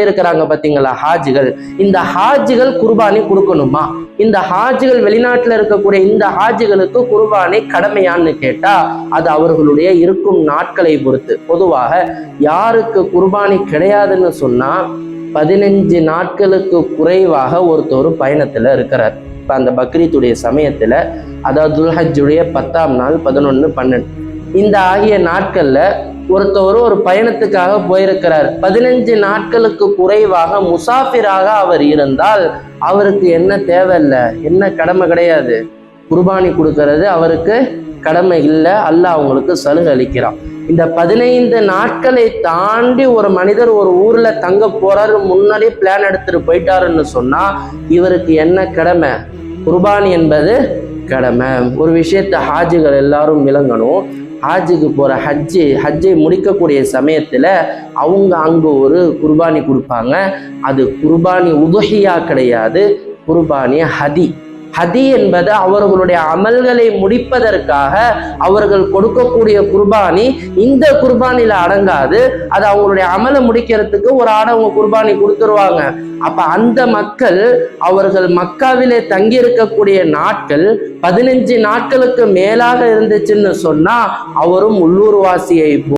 இருக்கிறாங்க பாத்தீங்களா ஹாஜிகள், இந்த ஹாஜிகள் குர்பானி கொடுக்கணுமா? இந்த ஹாஜிகள் வெளிநாட்டுல இருக்கக்கூடிய இந்த ஹாஜிகளுக்கு குர்பானி கடமையான்னு கேட்டா அது அவர்களுடைய இருக்கும் நாட்களை பொறுத்து. பொதுவாக யாருக்கு குர்பானி கிடையாதுன்னு சொன்னா 15 நாட்களுக்கு குறைவாக ஒருத்தர் பயணத்துல இருக்கிறார். இப்ப அந்த பக்ரீத்துடைய சமயத்துல, அதாவது துல்ஹஜ்ஜுடைய 10ஆம் நாள், 11, 12 இந்த ஆகிய நாட்கள்ல ஒருத்தவர் ஒரு பயணத்துக்காக போயிருக்கிறார். 15 நாட்களுக்கு குறைவாக முசாஃபிராக அவர் இருந்தால் அவருக்கு என்ன தேவையில்லை, என்ன கடமை கிடையாது, குர்பானி கொடுக்கறது அவருக்கு கடமை இல்லை. அல்லாஹ் அவங்களுக்கு சலுகை அளிக்கிறான். இந்த 15 நாட்களை தாண்டி ஒரு மனிதர் ஒரு ஊர்ல தங்க போறாரு, முன்னாடியே பிளான் எடுத்துட்டு போயிட்டாருன்னு சொன்னா இவருக்கு என்ன கடமை? குர்பானி என்பது கடமை. ஒரு விஷயத்தை ஹாஜிகள் எல்லாரும் விளங்கணும். ஹாஜுக்கு போற ஹஜ்ஜை முடிக்கக்கூடிய சமயத்துல அவங்க அங்க ஒரு குர்பானி கொடுப்பாங்க. அது குர்பானி உதுஹியா கிடையாது, குர்பானி ஹதி. ஹதி என்பது அவர்களுடைய அமல்களை முடிப்பதற்காக அவர்கள் கொடுக்கக்கூடிய குர்பானி. இந்த குர்பானில அடங்காது. அது அவங்களுடைய அமலை முடிக்கிறதுக்கு ஒரு அவங்க குர்பானி கொடுத்துருவாங்க. அப்ப அந்த மக்கள் அவர்கள் மக்காவிலே தங்கி இருக்கக்கூடிய நாட்கள் 15 நாட்களுக்கு மேலாக இருந்துச்சுன்னு சொன்னா அவரும் உள்ளூர்வாசியை